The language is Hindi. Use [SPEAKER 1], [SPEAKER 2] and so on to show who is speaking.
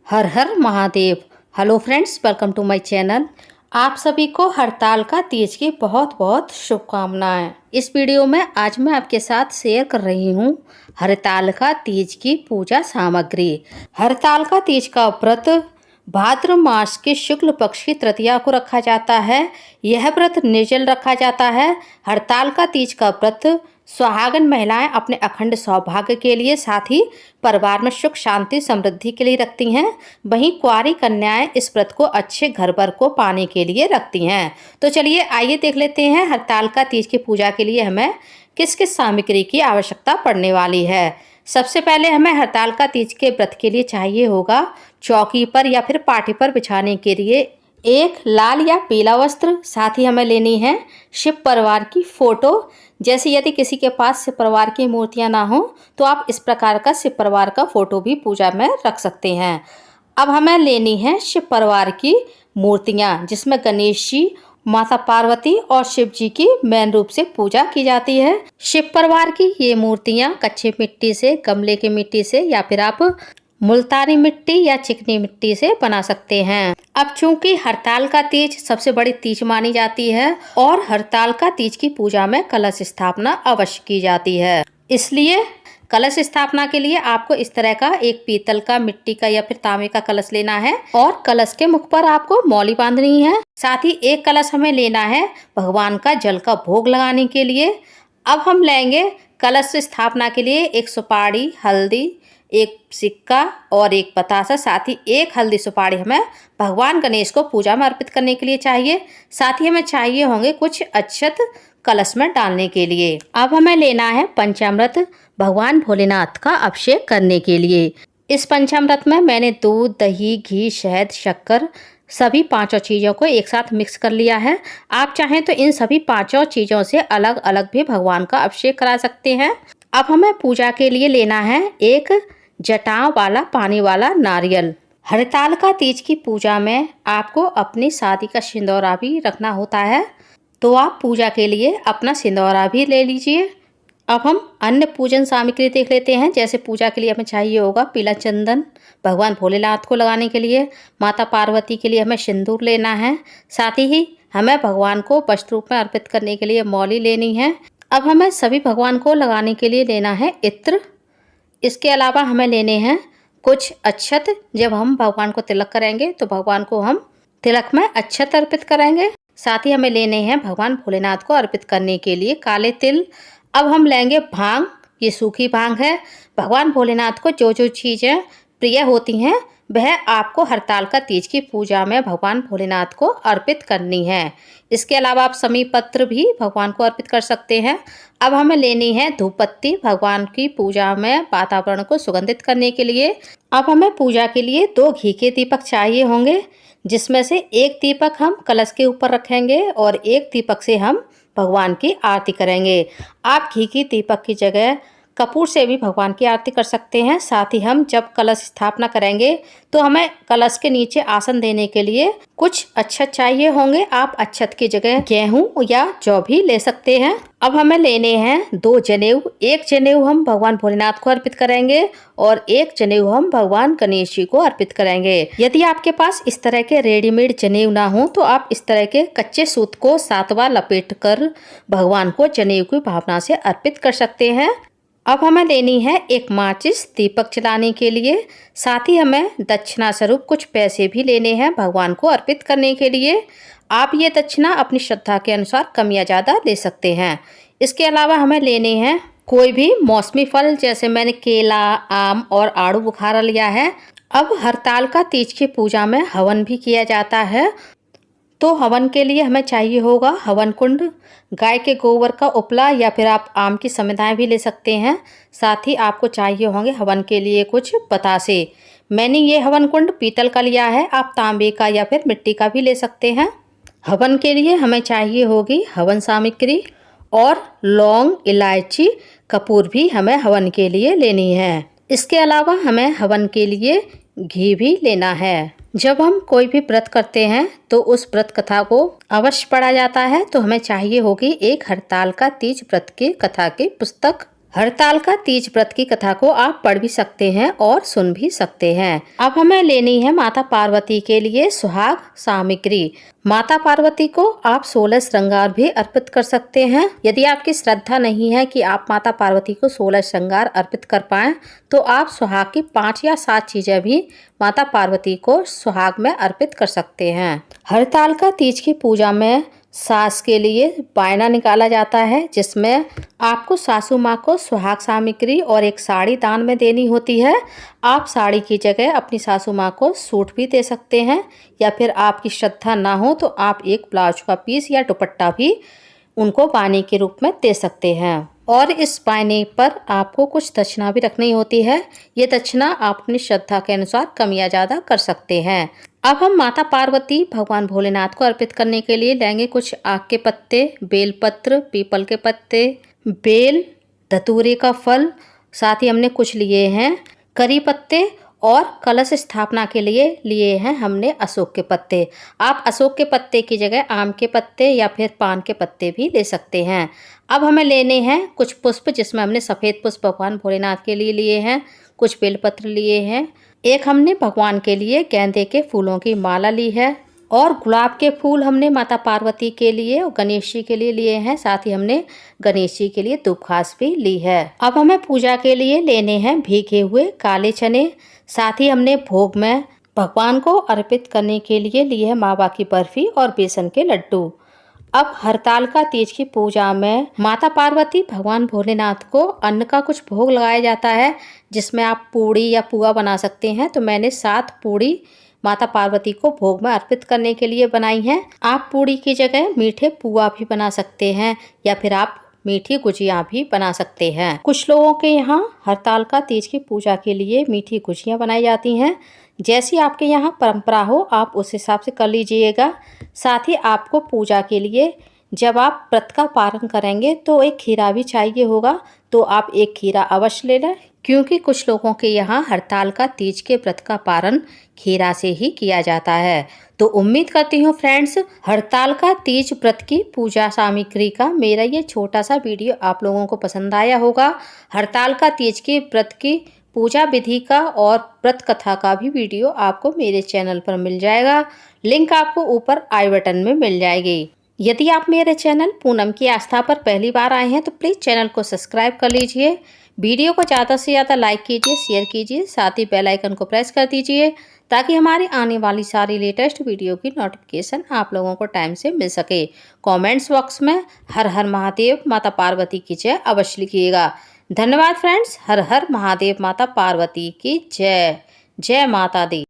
[SPEAKER 1] हर हर Mahadev. Hello friends, welcome to my channel. आप सभी को हरताल का तीज की बहुत बहुत शुभकामनाएं। इस वीडियो में आज मैं आपके साथ शेयर कर रही हूं हरताल का तीज की पूजा सामग्री। हरताल का तीज का व्रत भाद्र मास के शुक्ल पक्ष की तृतीया को रखा जाता है। यह व्रत निर्जल रखा जाता है। हरताल का तीज का व्रत सुहागन महिलाएं अपने अखंड सौभाग्य के लिए, साथ ही परिवार में सुख शांति समृद्धि के लिए रखती हैं। वहीं कुंवारी कन्याएं इस व्रत को अच्छे घर बर को पाने के लिए रखती हैं। तो चलिए आइए देख लेते हैं हरताल का तीज की पूजा के लिए हमें किस किस सामग्री की आवश्यकता पड़ने वाली है। सबसे पहले हमें हरताल का तीज के व्रत के लिए चाहिए होगा चौकी पर या फिर पाटी पर बिछाने के लिए एक लाल या पीला वस्त्र। साथ ही हमें लेनी है शिव परिवार की फोटो। जैसे यदि किसी के पास शिव परिवार की मूर्तियां ना हो तो आप इस प्रकार का शिव परिवार का फोटो भी पूजा में रख सकते हैं। अब हमें लेनी है शिव परिवार की मूर्तियां, जिसमें गणेश जी, माता पार्वती और शिव जी की मेन रूप से पूजा की जाती है। शिव परिवार की ये मूर्तियां कच्ची मिट्टी से, गमले की मिट्टी से या फिर आप मुल्तानी मिट्टी या चिकनी मिट्टी से बना सकते हैं। अब चूंकि हरताल का तीज सबसे बड़ी तीज मानी जाती है और हरताल का तीज की पूजा में कलश स्थापना अवश्य की जाती है, इसलिए कलश स्थापना के लिए आपको इस तरह का एक पीतल का, मिट्टी का या फिर तांबे का कलश लेना है और कलश के मुख पर आपको मौली बांधनी है। साथ ही एक कलश हमें लेना है भगवान का जल का भोग लगाने के लिए। अब हम लेंगे कलश स्थापना के लिए एक सुपारी, हल्दी, एक सिक्का और एक बतासा। साथ ही एक हल्दी सुपारी हमें भगवान गणेश को पूजा में अर्पित करने के लिए चाहिए। साथ ही हमें चाहिए होंगे कुछ अक्षत कलश में डालने के लिए। अब हमें लेना है पंचामृत भगवान भोलेनाथ का अभिषेक करने के लिए। इस पंचामृत में मैंने दूध, दही, घी, शहद, शक्कर सभी पांचों चीज़ों को एक साथ मिक्स कर लिया है। आप चाहें तो इन सभी पांचों चीज़ों से अलग अलग भी भगवान का अभिषेक करा सकते हैं। अब हमें पूजा के लिए लेना है एक जटाओं वाला पानी वाला नारियल। हरताल का तीज की पूजा में आपको अपनी शादी का सिंदूरा भी रखना होता है, तो आप पूजा के लिए अपना सिंदूरा भी ले लीजिए। अब हम अन्य पूजन सामग्री देख लेते हैं। जैसे पूजा के लिए हमें चाहिए होगा पीला चंदन भगवान भोलेनाथ को लगाने के लिए। माता पार्वती के लिए हमें सिंदूर लेना है। साथ ही हमें भगवान को वस्त्र रूप में अर्पित करने के लिए मौली लेनी है। अब हमें सभी भगवान को लगाने के लिए लेना है इत्र। इसके अलावा हमें लेने हैं कुछ अक्षत। जब हम भगवान को तिलक करेंगे तो भगवान को हम तिलक में अक्षत अर्पित करेंगे। साथ ही हमें लेने हैं भगवान भोलेनाथ को अर्पित करने के लिए काले तिल। अब हम लेंगे भांग, ये सूखी भांग है। भगवान भोलेनाथ को जो जो चीज़ें प्रिय होती हैं वह आपको हरताल का तीज की पूजा में भगवान भोलेनाथ को अर्पित करनी है। इसके अलावा आप समी पत्र भी भगवान को अर्पित कर सकते हैं। अब हमें लेनी है धूप बत्ती भगवान की पूजा में वातावरण को सुगंधित करने के लिए। अब हमें पूजा के लिए 2 घी के दीपक चाहिए होंगे, जिसमें से एक दीपक हम कलश के ऊपर रखेंगे और एक दीपक से हम भगवान की आरती करेंगे। आप घी की दीपक की जगह कपूर से भी भगवान की आरती कर सकते हैं। साथ ही हम जब कलश स्थापना करेंगे तो हमें कलश के नीचे आसन देने के लिए कुछ अक्षत चाहिए होंगे। आप अक्षत की जगह गेहूं या जौ भी ले सकते हैं। अब हमें लेने हैं 2 जनेऊ। एक जनेऊ हम भगवान भोलेनाथ को अर्पित करेंगे और एक जनेऊ हम भगवान गणेश जी को अर्पित करेंगे। यदि आपके पास इस तरह के रेडीमेड जनेऊ ना हो तो आप इस तरह के कच्चे सूत को 7 बार लपेट कर भगवान को जनेऊ की भावना से अर्पित कर सकते हैं। अब हमें लेनी है एक माचिस दीपक जलाने के लिए। साथ ही हमें दक्षिणा स्वरूप कुछ पैसे भी लेने हैं भगवान को अर्पित करने के लिए। आप ये दक्षिणा अपनी श्रद्धा के अनुसार कम या ज़्यादा ले सकते हैं। इसके अलावा हमें लेने हैं कोई भी मौसमी फल, जैसे मैंने केला, आम और आड़ू बुखारा लिया है। अब हरताल का तीज की पूजा में हवन भी किया जाता है, तो हवन के लिए हमें चाहिए होगा हवन कुंड, गाय के गोबर का उपला या फिर आप आम की समिधाएं भी ले सकते हैं। साथ ही आपको चाहिए होंगे हवन के लिए कुछ बतासे। मैंने ये हवन कुंड पीतल का लिया है, आप तांबे का या फिर मिट्टी का भी ले सकते हैं। हवन के लिए हमें चाहिए होगी हवन सामग्री और लौंग, इलायची, कपूर भी हमें हवन के लिए लेनी है। इसके अलावा हमें हवन के लिए घी भी लेना है। जब हम कोई भी व्रत करते हैं तो उस व्रत कथा को अवश्य पढ़ा जाता है, तो हमें चाहिए होगी एक हरताल का तीज व्रत की कथा की पुस्तक। हरतालिका तीज व्रत की कथा को आप पढ़ भी सकते हैं और सुन भी सकते हैं। अब हमें लेनी है माता पार्वती के लिए सुहाग सामग्री। माता पार्वती को आप 16 श्रृंगार भी अर्पित कर सकते हैं। यदि आपकी श्रद्धा नहीं है कि आप माता पार्वती को 16 श्रृंगार अर्पित कर पाएं, तो आप सुहाग की 5 या 7 चीजें भी माता पार्वती को सुहाग में अर्पित कर सकते हैं। हरतालिका तीज की पूजा में सास के लिए बायना निकाला जाता है, जिसमें आपको सासू माँ को सुहाग सामग्री और एक साड़ी दान में देनी होती है। आप साड़ी की जगह अपनी सासू माँ को सूट भी दे सकते हैं, या फिर आपकी श्रद्धा ना हो तो आप एक ब्लाउज का पीस या दुपट्टा भी उनको बाने के रूप में दे सकते हैं। और इस बायने पर आपको कुछ दक्षिणा भी रखनी होती है। ये दक्षिणा आप अपनी श्रद्धा के अनुसार कम या ज़्यादा कर सकते हैं। अब हम माता पार्वती भगवान भोलेनाथ को अर्पित करने के लिए लेंगे कुछ आक के पत्ते, बेलपत्र, पीपल के पत्ते, बेल, धतूरे का फल, साथ ही हमने कुछ लिए हैं करी पत्ते, और कलश स्थापना के लिए हैं हमने अशोक के पत्ते। आप अशोक के पत्ते की जगह आम के पत्ते या फिर पान के पत्ते भी ले सकते हैं। अब हमें लेने हैं कुछ पुष्प, जिसमें हमने सफ़ेद पुष्प भगवान भोलेनाथ के लिए हैं, कुछ बेलपत्र लिए हैं, एक हमने भगवान के लिए गेंदे के फूलों की माला ली है, और गुलाब के फूल हमने माता पार्वती के लिए और गणेश जी के लिए हैं। साथ ही हमने गणेश जी के लिए धूप घास भी ली है। अब हमें पूजा के लिए लेने हैं भीगे हुए काले चने। साथ ही हमने भोग में भगवान को अर्पित करने के लिए है मावा की बर्फी और बेसन के लड्डू। अब हरतालिका तीज की पूजा में माता पार्वती भगवान भोलेनाथ को अन्न का कुछ भोग लगाया जाता है, जिसमें आप पूड़ी या पुआ बना सकते हैं। तो मैंने 7 पूड़ी माता पार्वती को भोग में अर्पित करने के लिए बनाई हैं। आप पूड़ी की जगह मीठे पुआ भी बना सकते हैं, या फिर आप मीठी गुजिया भी बना सकते हैं। कुछ लोगों के यहाँ हरतालिका तीज की पूजा के लिए मीठी गुजियाँ बनाई जाती हैं। जैसी आपके यहाँ परंपरा हो आप उस हिसाब से कर लीजिएगा। साथ ही आपको पूजा के लिए जब आप व्रत का पारण करेंगे तो एक खीरा भी चाहिए होगा, तो आप एक खीरा अवश्य ले लें, क्योंकि कुछ लोगों के यहाँ हरतालिका तीज के व्रत का पारण खीरा से ही किया जाता है। तो उम्मीद करती हूँ फ्रेंड्स, हरतालिका तीज व्रत की पूजा सामग्री का मेरा ये छोटा सा वीडियो आप लोगों को पसंद आया होगा। हरतालिका तीज के व्रत की पूजा विधि का और व्रत कथा का भी वीडियो आपको मेरे चैनल पर मिल जाएगा। लिंक आपको ऊपर आई बटन में मिल जाएगी। यदि आप मेरे चैनल पूनम की आस्था पर पहली बार आए हैं तो प्लीज़ चैनल को सब्सक्राइब कर लीजिए। वीडियो को ज़्यादा से ज़्यादा लाइक कीजिए, शेयर कीजिए, साथ ही बेल आइकन को प्रेस कर दीजिए, ताकि हमारी आने वाली सारी लेटेस्ट वीडियो की नोटिफिकेशन आप लोगों को टाइम से मिल सके। कमेंट्स बॉक्स में हर हर महादेव माता पार्वती की जय अवश्य लिखिएगा। धन्यवाद फ्रेंड्स। हर हर महादेव माता पार्वती की जय। जय माता दी।